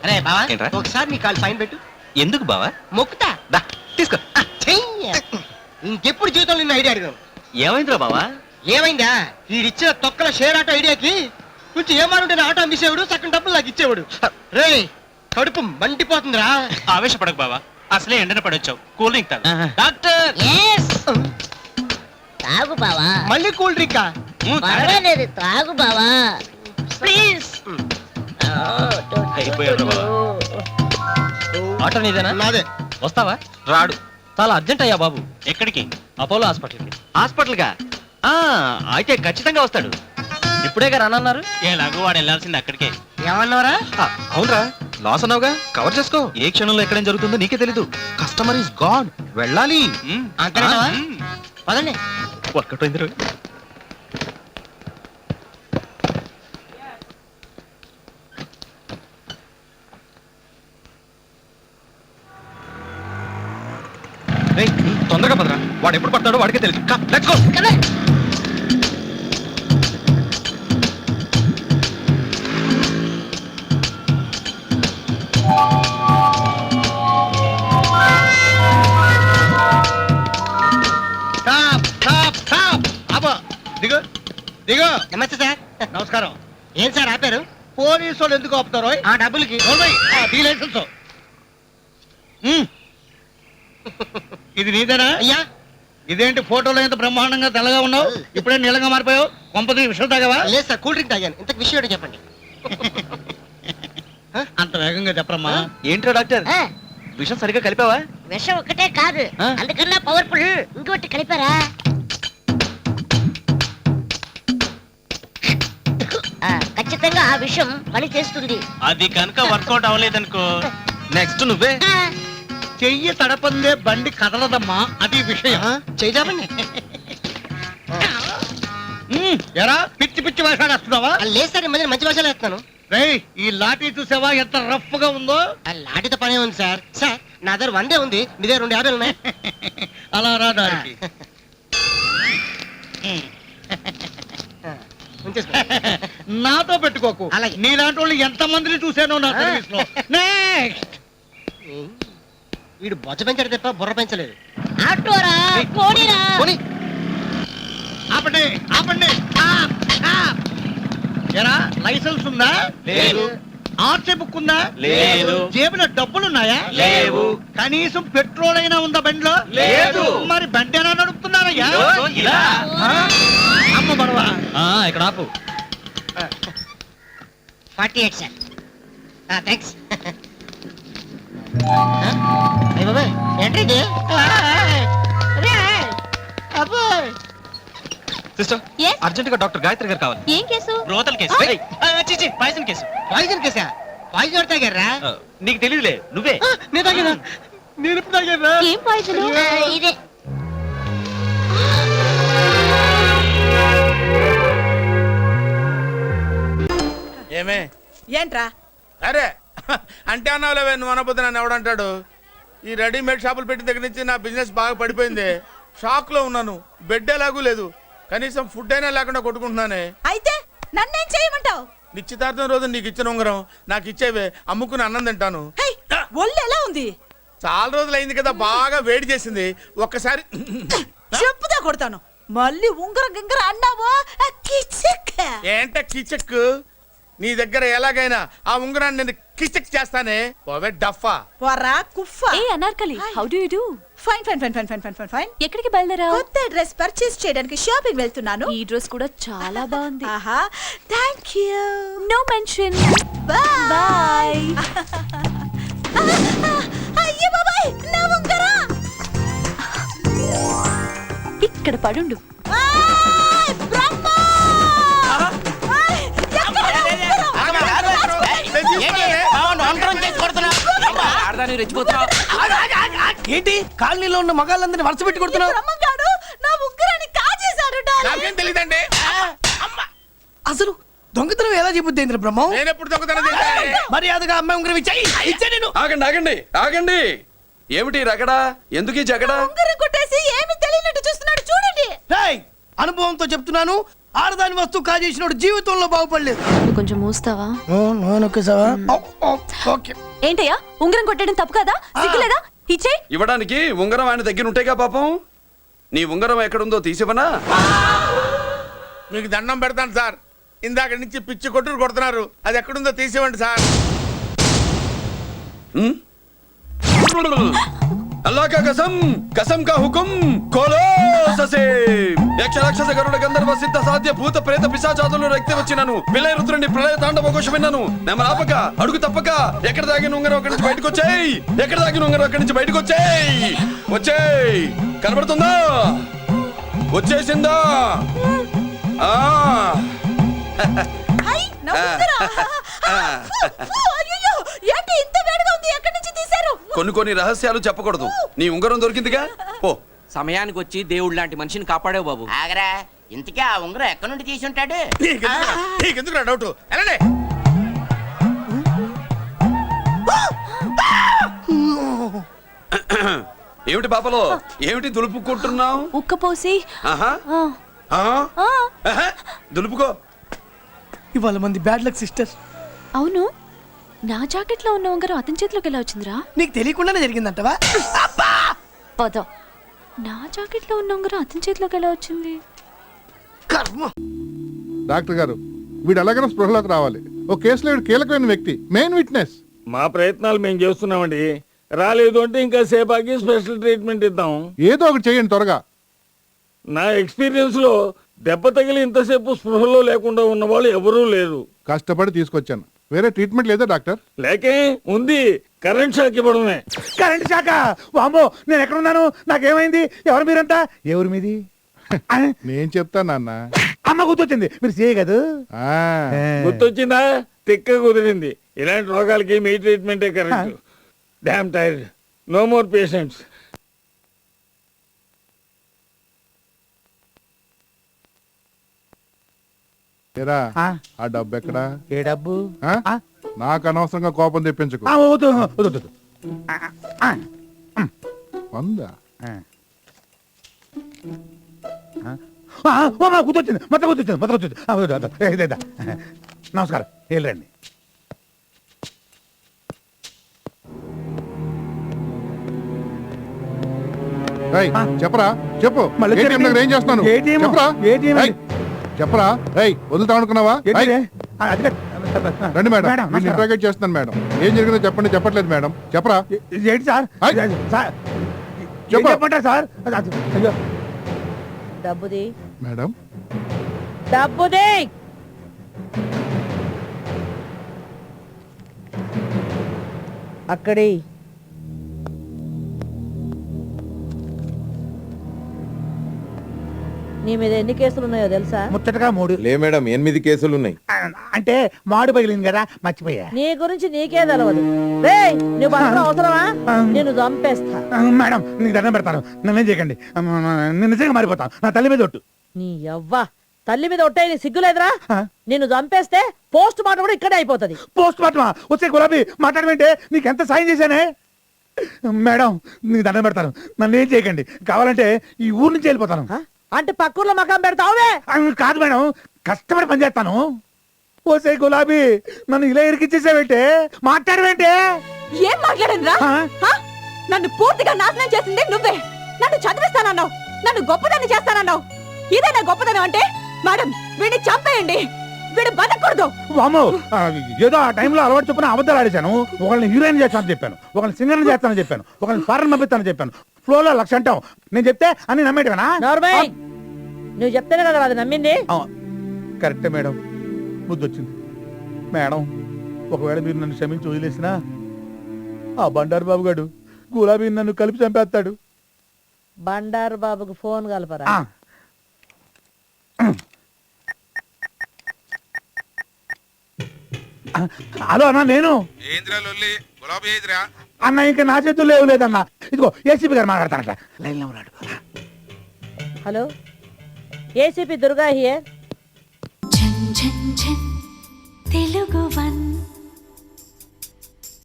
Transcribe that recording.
అరే బావా ఏంట్రా? ఒకసారి నీ కాలు పైన పెట్టు. ఎందుకు బావా? మొక్కుతా. దా తీసుకో. చెయ్య. ఇంకెప్పుడు జీవితంలో నిన్ను ఐడియా అడిగాను. ఏమైందిరా బావా? ఏమైందా? వీడిచ్చిన తొక్కల షేర్ ఆటో ఐడియాకి కొంచెం ఏమానుంటే ఆటో అమ్మేసేవాడు, సగం డబ్బులు నాకు ఇచ్చేవాడు. రే కడుపు మండిపోతుందిరా. ఆవేశపడకు బావా, అసలే ఎండన పడొచ్చావు. కూల్ డ్రింక్ తాగు. డాక్టర్ తాగు బావా, మళ్ళీ కూల్ డ్రింకా? పర్వాలేదు తాగు బావా ప్లీజ్. అయిపోయావురా బావా. ఆటో నీదేనా? నాదే. వస్తావా? రాడు. చాలా అర్జెంట్ అయ్యా బాబు. ఎక్కడికి? అపోలో హాస్పిటల్కి. హాస్పిటల్గా? అయితే ఖచ్చితంగా వస్తాడు. ఇప్పుడేగా రానన్నారు. ఎలాగో వాడు వెళ్ళాల్సింది అక్కడికే. ఏమన్నారా? అవునరా, లాస్ అన్నావుగా, కవర్ చేసుకో. ఏ క్షణంలో ఎక్కడేం జరుగుతుందో నీకే తెలీదు. కస్టమర్ ఇస్ గాడ్, వెళ్ళాలి. అంతేనా? పదండి. వర్కౌట్ అయింది. తొందరగా పదరా, వాడు ఎప్పుడు పడతాడో వాడికే తెలుసు. Let's go. దిగు దిగు. నమస్తే సార్. నమస్కారం. ఏం సార్ ఆపారు? పోలీసు వాళ్ళు ఎందుకు ఆపుతారో? ఆ డబ్బులకి. ఇది నీదేనా? అయ్యా ఇదేంటి ఫోటోలో ఎంత బ్రహ్మాండంగా తెల్లగా ఉన్నావు, ఇప్పుడే నీళ్ళగా మారిపోయావు. కొంపది విషయం తాగావా? లేదు సార్, కూల్ డ్రింక్ తాగాను. ఇంతకు విషయం ఏంటో చెప్పండి. అంత వేగంగా చెప్పరమ్మా. ఏంట్రా డాక్టర్, విషయం సరిగ్గా కలిపావా? విషం ఒక్కటే కాదు, అందుకన్నా పవర్ఫుల్ ఇంకోటి కలిపారా? ఖచ్చితంగా ఆ విషయం పని చేస్తుంది. అది కనుక వర్కౌట్ అవ్వలేదనుకో, నెక్స్ట్ నువ్వే. చెయ్యి తడపందే బండి కదలదమ్మా, అది విషయం. చేయజాపండి. ఎరా పిచ్చి పిచ్చి వేషాలు వేస్తున్నావా? లేదు సార్, ఈ మధ్య మంచి భాషలు వేస్తున్నాను. రేయ్, ఈ లాఠీ చూసావా ఎంత రఫ్ గా ఉందో? ఆ లాఠీతో పనే ఉంది సార్. సార్ నా దగ్గర 100 ఉంది, మీ దగ్గర 250 ఉన్నాయి. అలా రా దానికి. ఉంచేసుకో. నాతో పెట్టుకోకు. అలాగే. నీలాంటి వాళ్ళు ఎంత మందిని చూశానో నా సర్వీస్ లో. నెక్స్ట్. వీడు బొజ్జ పెంచాడు తప్ప బుర్ర పెంచలేదు. ఆటోరా పోనీరా. పోనీ. ఆపండి ఆపండి. ఎరా లైసెన్స్ ఉందా? లేదు. ఆర్సీ బుక్ ఉందా? లేదు. జేబులో డబ్బులున్నాయా? లేవు. కనీసం పెట్రోల్ అయినా ఉందా బండిలో? లేదు. మరి బండి ఎలా నడుపుతున్నారయ్యా? ఇలా. అమ్మ బడవా. ఇక్కడ ఆపు. 48 సార్. థ్యాంక్స్. ఏంటి సిస్టర్, అర్జెంట్ గా డాక్టర్ గాయత్రి గారు కావాలి. ఏం కేసు? రోతల కేసు. చిచి పాయిజన్ కేసు. పాయిజన్ కేసా? పాయిజన్ ఎవరు తాగారా? నీకు తెలియదులే, నువ్వే. నేను తాగారా? నేను ఎప్పుడు తాగారా? ఏం పాయిజన్? ఇదే. ఏమే ఏంట్రా? అరే అంటే అన్నావులేవే, నువ్వు అనబోద్దు నన్ను ఎవడంటాడు. ఈ రెడీమేడ్ షాపులు పెట్టిన దగ్గర నుంచి నా బిజినెస్ బాగా పడిపోయింది. షాక్ లో ఉన్నాను, బెడ్ ఎలాగూ లేదు, కనీసం ఫుడ్ అయినా లేకుండా కొట్టుకుంటున్నానే. అయితే నన్నేం చేయమంటావు? నిశ్చితార్థం రోజు నీకు ఇచ్చిన ఉంగరం నాకు ఇచ్చేవే, అమ్ముకుని అన్నం తింటాను. ఒళ్ళు ఎలా ఉంది? చాలా రోజులు అయింది కదా, బాగా వేడి చేసింది. ఒక్కసారి చెప్పుదా కొడతాను. మళ్ళీ ఉంగరం గింగర అన్నావో ఏంట కిచెక్. నీ దగ్గర ఎలాగైనా ఆ ఉంగరాన్ని నేను కిచెక్ చేస్తానే. పోవే డఫా. వరా కుఫా. ఏ Anarkali, how do you do? Fine fine fine fine fine fine fine fine. ఎక్కడికి బయలుదేరావు? కొత్త డ్రెస్ పర్చేస్ చేయడానికి షాపింగ్ వెళ్తున్నాను. ఈ డ్రెస్ కూడా చాలా బాగుంది. ఆహా, థాంక్యూ. No mention. బై. అయ్యో బాబాయ్, నా ఉంగరా ఇక్కడ పడుండు. ఏంటి కాలనీలో ఉన్న మగాళ్ళందరినీ వరుస పెట్టి కొడుతున్నావు? నా ఉంగరాన్ని కాజేశాడు. నాకేం తెలియదండి. అసలు దొంగతనం ఎలా చెబుద్ది బ్రహ్మం? నేను ఎప్పుడు దొంగతనం చేశాను? మర్యాదగా అమ్మాయి ఉంగరం ఇచ్చా. నేను ఆగండి ఆగండి ఆగండి. ఏమిటి రగడా? ఎందుకు జగడా? ఉంగరం కొట్టేసి ఏమి తెలియనట్టు చూస్తున్నాడు చూడండి. అనుభవంతో చెప్తున్నాను, ఆడదాని వస్తువు కాజేసినోడు జీవితంలో బాగుపడలేదు. నువ్వు కొంచెం మూస్తావా? ఓకే. ఏంటయ్యా ఉంగరం కొట్టడం తప్పు కదా? సిగ్గులేదా? ఇచ్చే. ఇవ్వడానికి ఉంగరం ఆయన దగ్గర ఉంటేగా పాపం. నీ ఉంగరం ఎక్కడుందో తీసివనా? మీకు దండం పెడతాను సార్, ఇందాక నుంచి పిచ్చి కొట్టుడు కొడుతున్నారు, అది ఎక్కడుందో తీసివ్వండి సార్. అల్లా కా కసం, కసం కా హుకుం, ఖోలో ససే. యక్ష రాక్షస గరుడ గంధర్వ సిద్ధ సాధ్య భూత ప్రేత పిశాచాదులు రక్తి వచ్చినాను. విలయ రుద్రుని ప్రళయ తాండవ ఘోష విన్నాను. నెమలాపక అడుగు తప్పక ఎక్కడ దాగిన ఉంగరం అక్కడి నుంచి బయటకు వచ్చేయ్. ఎక్కడ దాగిన ఉంగరం అక్కడి నుంచి బయటకు వచ్చేయ్. వచ్చేయ్. కనబడుతుందా? వచ్చేసిందా? ఆ హాయ్, నా ఉంగరం. అయ్యయ్యో, ఏంటి ఇంత వేడిగా ఉంది? ఎక్కడి నుంచి తీశారు? కొన్ని రహస్యాలు చెప్పకూడదు. నీ ఉంగరం దొరికిందిగా, పో. సమయానికి వచ్చి దేవుడు లాంటి మనిషిని కాపాడావు బాబు. ఆగరా, ఇంతకీ ఆ ఉంగరం ఎక్కడి నుండి తీసి ఉంటాడు? నీకెందుకు డౌట్? వెళ్ళండి. ఏమిటి పాపలో, ఏమిటి దులుపుకుంటున్నావు? ఉక్కపోసి. ఆహా. ఆ, ఆ. ఆహా. దులుపుకో. ఇవాళ మంది బ్యాడ్ లక్ సిస్టర్. అవును, నా జాకెట్ లో ఉన్న ఉంగరం అతని చేతిలోకి ఎలా వచ్చిందిరా? నీకు తెలియకుండానే జరిగిందంటవా? పద. నా జాకెట్ లో ఉన్న ఉంగరం అతని చేతిలోకి ఎలా వచ్చింది? కర్మ. డాక్టర్ గారు, వీడు ఎలాగైనా స్పృహలోకి రావాలి. ఓ కేసులో వీడు కీలకమైన వ్యక్తి, మెయిన్ విట్నెస్. మా ప్రయత్నాలు మేము చేస్తున్నామండి. రాలేదు అంటే ఇంకా సేపాకి స్పెషల్ ట్రీట్మెంట్ ఇద్దాం. ఏదో ఒకటి చేయండి త్వరగా. నా ఎక్స్పీరియన్స్ లో దెబ్బ తగిలి ఇంతసేపు స్పృహలో లేకుండా ఉన్న వాళ్ళు ఎవరూ లేరు. కష్టపడి తీసుకొచ్చాను. వేరే ట్రీట్మెంట్ లేదా డాక్టర్? లేకే ఉంది, కరెంట్ షాక్ ఇవ్వడమే. కరెంట్ శాఖ. వామ్మో, నేను ఎక్కడున్నాను? నాకేమైంది? ఎవరు మీరంతా? ఎవరు మీది? నేను చెప్తా నాన్న. అమ్మ గుర్తొచ్చింది, మీరు సే కదా. గుర్తొచ్చిందా? తిక్క కుదిరింది. ఇలాంటి రోగాలకి మీ ట్రీట్మెంటే correct. Damn tired, no more patients. ఏరా, ఆ డబ్బు ఎక్కడా? ఏ డబ్బు? ఆ? నాకు అనవసరంగా కోపం తెప్పించకు. వద్దు, వద్దు, వద్దు. వందా? గుర్తొచ్చింది, మొత్తం గుర్తొచ్చింది. నమస్కారం, వెళ్ళండి. రేయ్, చెప్పరా, చెప్పు. మళ్ళీ ATM దగ్గర ఏం చేస్తున్నాను? ATM? చెప్పరా? ATM? రేయ్, చెప్పరా. రేయ్, వదులుతా అనుకున్నావా? ఏంటిది? రేయ్, రండి మేడం, నేను ఇంట్రాగేట్ చేస్తున్నాను మేడం. ఏం జరిగిందో చెప్పండి. చెప్పట్లేదు మేడం, చెప్పరా. ఏంటి సార్? ఏయ్. సార్, చెప్పు. చెప్పంటారు సార్? అయ్యో, డబ్బుది, మేడం, డబ్బుది. అక్కడి నీ మీద ఎన్ని కేసులు ఉన్నాయో తెలుసా? ముచ్చటగా 3. లే మేడం, 8 కేసులు ఉన్నాయి. అంటే మాడు పగిలింది కదా, మర్చిపోయా. నీ గురించి నీకే తెలవదు. రేయ్, నువ్వు బతకడం అవసరమా? నేను చంపేస్తా. మేడం, నీకు దండం పెడతాను, నన్నేం చేయకండి. నేను నిజంగా మారిపోతాను. నా తల్లి మీద ఒట్టు. నీ యవ్వ తల్లి మీద ఒట్టే నీ సిగ్గులేదురా? నిన్ను చంపేస్తే పోస్ట్ మార్టం కూడా ఇక్కడే అయిపోతుంది. పోస్ట్ మార్టమా? వచ్చే గులాబీ మాట్లాడమంటే నీకు ఎంత సాయం చేశానే. మేడం, నీకు దండం పెడతాను, నన్ను ఏం చేయకండి. కావాలంటే ఈ ఊరు నుంచి వెళ్ళిపోతాను. అంటే పక్కూర్లో మకాం పెడతావువే? కాదు మేడం, కష్టపడి పనిచేస్తాను. పోసే గులాబీ, నన్ను ఇలా ఇరికిచ్చేసావేంటే? మాట్లాడవేంటే? ఏం మాట్లాడండిరా? నన్ను పూర్తిగా నాశనం చేసింది నువ్వే. నన్ను చదివిస్తానన్నావు, నన్ను గొప్పదాన్ని చేస్తానన్నావు. ఇదేనా గొప్పదనం అంటే? మేడం, వీడిని చంపేయండి, వీడు బతకూడదు. వామ్మో, ఏదో ఆ టైంలో అలవాటు చొప్పున అబద్ధాలు ఆడేశాను. ఒకళ్ళని హీరోయిన్ చేస్తానని చెప్పాను, ఒకళ్ళని సింగర్ చేస్తానని చెప్పాను, ఒకళ్ళని ఫారెన్ పంపిస్తానని చెప్పాను. ఫ్లోలో 1,00,000 అంటావు. నేను చెప్తే అన్ని నమ్మేటివేనా? నువ్వు చెప్తేనే కదా అది నమ్మింది. కరెక్టే మేడం, బుద్ధి వచ్చింది. మేడం, ఒకవేళ మీరు నన్ను క్షమించి వదిలేసినా ఆ బండారు బాబు గారు గులాబీ నన్ను కలిపి చంపేస్తాడు. బండారు బాబుకు ఫోన్ కలపరా. హలో అన్నా, నేను అన్న, ఇంకా నా చేతుల్లో ఏం లేదన్నా. ఇదిగో ఏసీపీ గారు మాట్లాడతానట, లైన్లో ఉన్నాడు. Hello, ACP Durga here. Telugu